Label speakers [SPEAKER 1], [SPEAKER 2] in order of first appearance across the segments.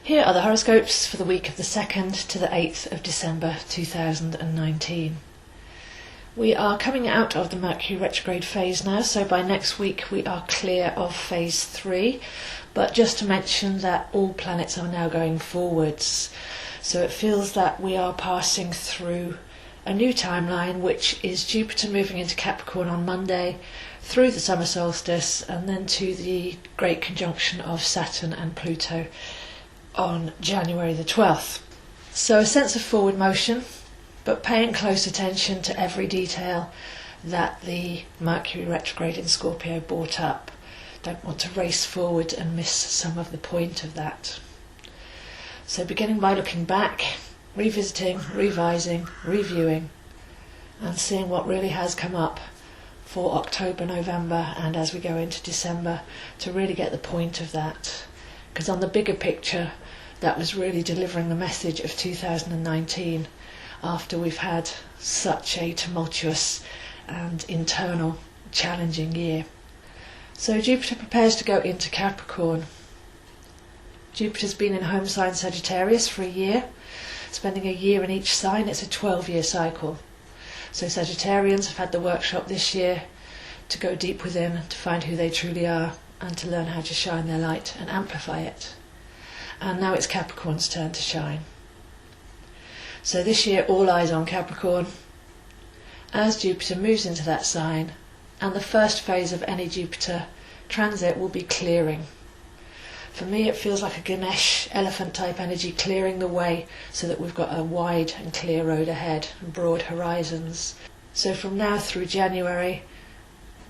[SPEAKER 1] Here are the horoscopes for the week of the 2nd to the 8th of December 2019. We are coming out of the Mercury retrograde phase now, so by next week we are clear of phase 3. But just to mention that all planets are now going forwards. So it feels that we are passing through a new timeline, which is Jupiter moving into Capricorn on Monday, through the summer solstice, and then to the great conjunction of Saturn and Pluto on January the 12th. So a sense of forward motion, but paying close attention to every detail that the Mercury retrograde in Scorpio brought up. Don't want to race forward and miss some of the point of that. So beginning by looking back, revisiting, revising, reviewing, and seeing what really has come up for October, November, and as we go into December, to really get the point of that. Because on the bigger picture, that was really delivering the message of 2019 after we've had such a tumultuous and internal challenging year. So Jupiter prepares to go into Capricorn. Jupiter's been in home sign Sagittarius for a year, spending a year in each sign. It's a 12-year cycle. So Sagittarians have had the workshop this year to go deep within, to find who they truly are, and to learn how to shine their light and amplify it. And now it's Capricorn's turn to shine. So this year, all eyes on Capricorn as Jupiter moves into that sign, and the first phase of any Jupiter transit will be clearing. For me, it feels like a Ganesh elephant type energy, clearing the way so that we've got a wide and clear road ahead and broad horizons. So from now through January,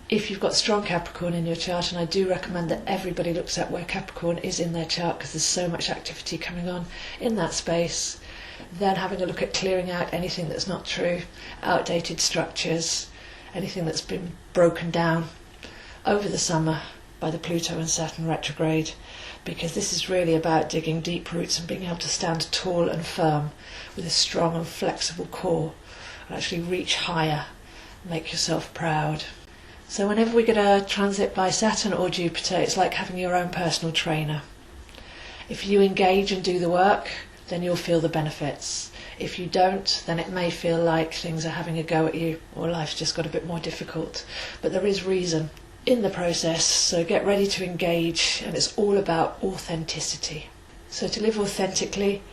[SPEAKER 1] if you've got strong Capricorn in your chart, and I do recommend that everybody looks at where Capricorn is in their chart because there's so much activity coming on in that space, then having a look at clearing out anything that's not true, outdated structures, anything that's been broken down over the summer by the Pluto and Saturn retrograde, because this is really about digging deep roots and being able to stand tall and firm with a strong and flexible core and actually reach higher, make yourself proud. So whenever we get a transit by Saturn or Jupiter, it's like having your own personal trainer. If you engage and do the work, then you'll feel the benefits. If you don't, then it may feel like things are having a go at you or life's just got a bit more difficult. But there is reason in the process, so get ready to engage, and it's all about authenticity. So to live authentically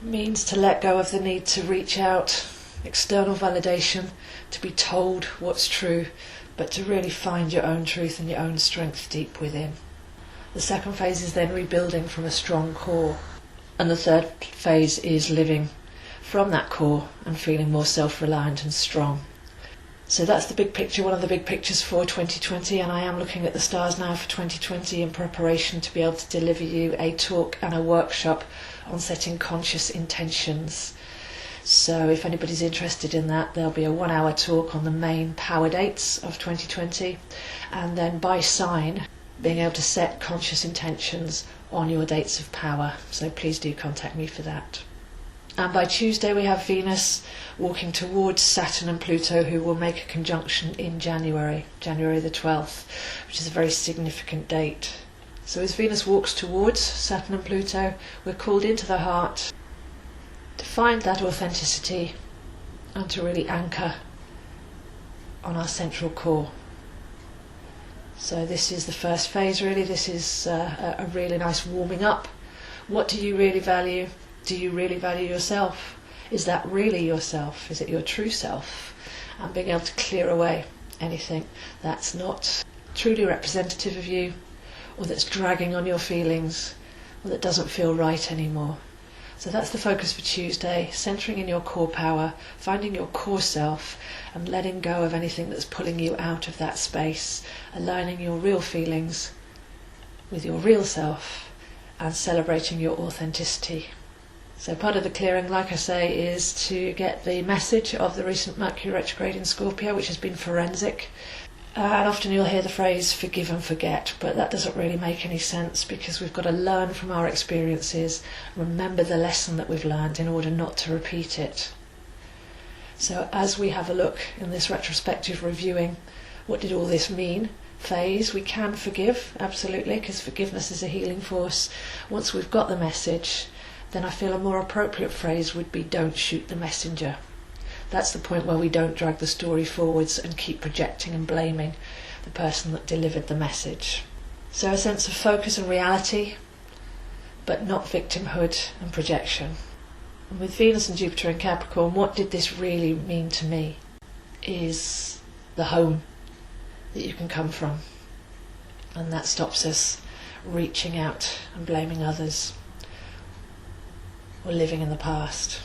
[SPEAKER 1] means to let go of the need to reach out, external validation, to be told what's true, but to really find your own truth and your own strength deep within. The second phase is then rebuilding from a strong core, and the third phase is living from that core and feeling more self-reliant and strong. So that's the big picture, one of the big pictures for 2020, and I am looking at the stars now for 2020 in preparation to be able to deliver you a talk and a workshop on setting conscious intentions. So if anybody's interested in that, there'll be a 1-hour talk on the main power dates of 2020, and then by sign, being able to set conscious intentions on your dates of power. So please do contact me for that. And by Tuesday we have Venus walking towards Saturn and Pluto, who will make a conjunction in January the 12th, which is a very significant date. So as Venus walks towards Saturn and Pluto, we're called into the heart to find that authenticity and to really anchor on our central core. So this is the first phase really. This is a really nice warming up. What do you really value? Do you really value yourself? Is that really yourself? Is it your true self? And being able to clear away anything that's not truly representative of you, or that's dragging on your feelings, or that doesn't feel right anymore. So that's the focus for Tuesday, centering in your core power, finding your core self, and letting go of anything that's pulling you out of that space, aligning your real feelings with your real self, and celebrating your authenticity. So part of the clearing, like I say, is to get the message of the recent Mercury retrograde in Scorpio, which has been forensic. And often you'll hear the phrase forgive and forget, but that doesn't really make any sense, because we've got to learn from our experiences, remember the lesson that we've learned in order not to repeat it. So as we have a look in this retrospective reviewing, what did all this mean? phase. We can forgive, absolutely, because forgiveness is a healing force. Once we've got the message, then I feel a more appropriate phrase would be don't shoot the messenger. That's the point where we don't drag the story forwards and keep projecting and blaming the person that delivered the message. So a sense of focus and reality, but not victimhood and projection. And with Venus and Jupiter in Capricorn, what did this really mean to me is the home that you can come from. And that stops us reaching out and blaming others or living in the past.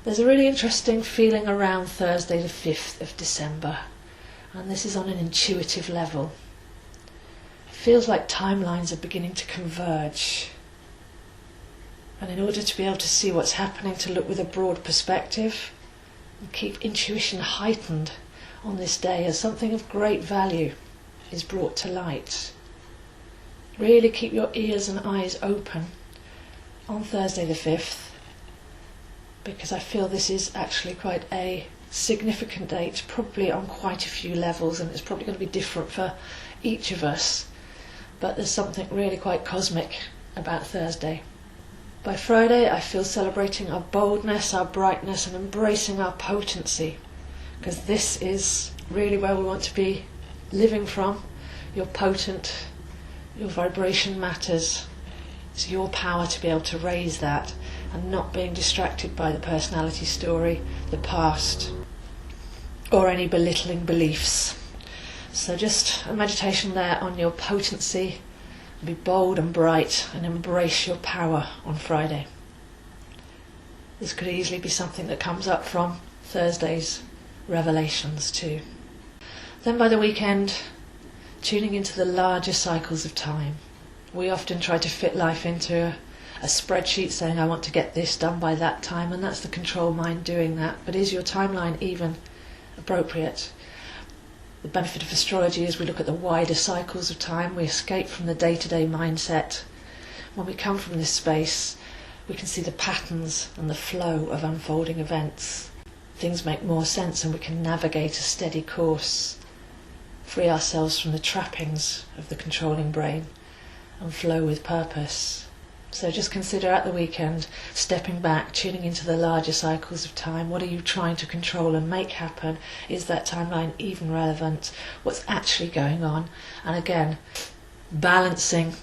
[SPEAKER 1] There's a really interesting feeling around Thursday the 5th of December, and this is on an intuitive level. It feels like timelines are beginning to converge, and in order to be able to see what's happening, to look with a broad perspective and keep intuition heightened on this day as something of great value is brought to light. Really keep your ears and eyes open on Thursday the 5th, because I feel this is actually quite a significant date, probably on quite a few levels, and it's probably going to be different for each of us, but there's something really quite cosmic about Thursday. By Friday, I feel celebrating our boldness, our brightness, and embracing our potency, because this is really where we want to be living from. You're potent, your vibration matters. It's your power to be able to raise that and not being distracted by the personality story, the past, or any belittling beliefs. So just a meditation there on your potency. Be bold and bright and embrace your power on Friday. This could easily be something that comes up from Thursday's revelations too. Then by the weekend, tuning into the larger cycles of time. We often try to fit life into a spreadsheet saying I want to get this done by that time, and that's the control mind doing that. But is your timeline even appropriate? The benefit of astrology is we look at the wider cycles of time. We escape from the day-to-day mindset. When we come from this space, we can see the patterns and the flow of unfolding events. Things make more sense and we can navigate a steady course, free ourselves from the trappings of the controlling brain and flow with purpose. So just consider at the weekend, stepping back, tuning into the larger cycles of time. What are you trying to control and make happen? Is that timeline even relevant? What's actually going on? And again, balancing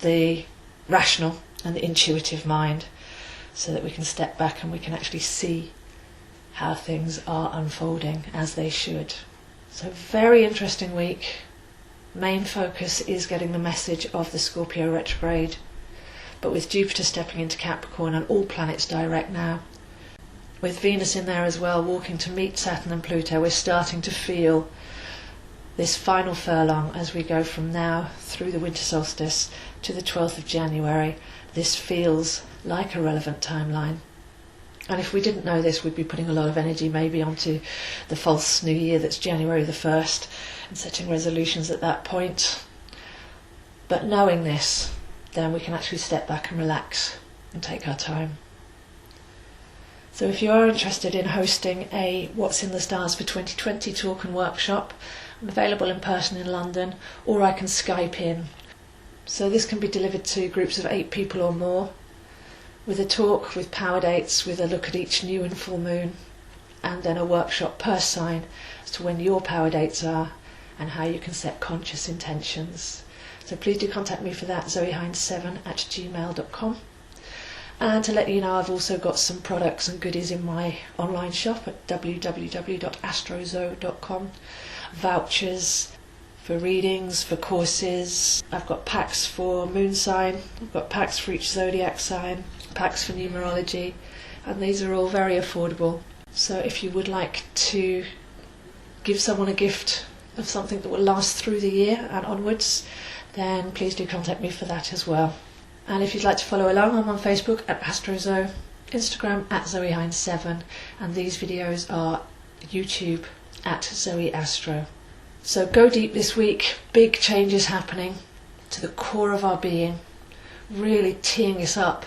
[SPEAKER 1] the rational and the intuitive mind so that we can step back and we can actually see how things are unfolding as they should. So very interesting week. Main focus is getting the message of the Scorpio retrograde. But with Jupiter stepping into Capricorn and all planets direct now, with Venus in there as well, walking to meet Saturn and Pluto, we're starting to feel this final furlong as we go from now through the winter solstice to the 12th of January. This feels like a relevant timeline. And if we didn't know this, we'd be putting a lot of energy maybe onto the false new year that's January the 1st and setting resolutions at that point. But knowing this, then we can actually step back and relax and take our time. So if you are interested in hosting a What's in the Stars for 2020 talk and workshop, I'm available in person in London, or I can Skype in. So this can be delivered to groups of 8 people or more, with a talk, with power dates, with a look at each new and full moon, and then a workshop per sign as to when your power dates are and how you can set conscious intentions. So please do contact me for that, zoehines7@gmail.com. And to let you know, I've also got some products and goodies in my online shop at www.astrozo.com. Vouchers for readings, for courses. I've got packs for moon sign, I've got packs for each zodiac sign, packs for numerology, and these are all very affordable. So if you would like to give someone a gift of something that will last through the year and onwards, then please do contact me for that as well. And if you'd like to follow along, I'm on Facebook at Astrozo, Instagram at zoehines7, and these videos are YouTube at Zoe Astro. So go deep this week, big changes happening to the core of our being, really teeing us up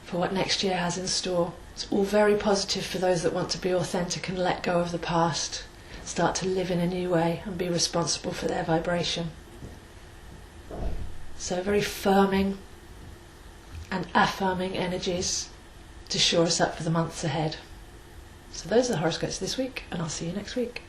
[SPEAKER 1] for what next year has in store. It's all very positive for those that want to be authentic and let go of the past. start to live in a new way and be responsible for their vibration. So very firming and affirming energies to shore us up for the months ahead. So those are the horoscopes this week, and I'll see you next week.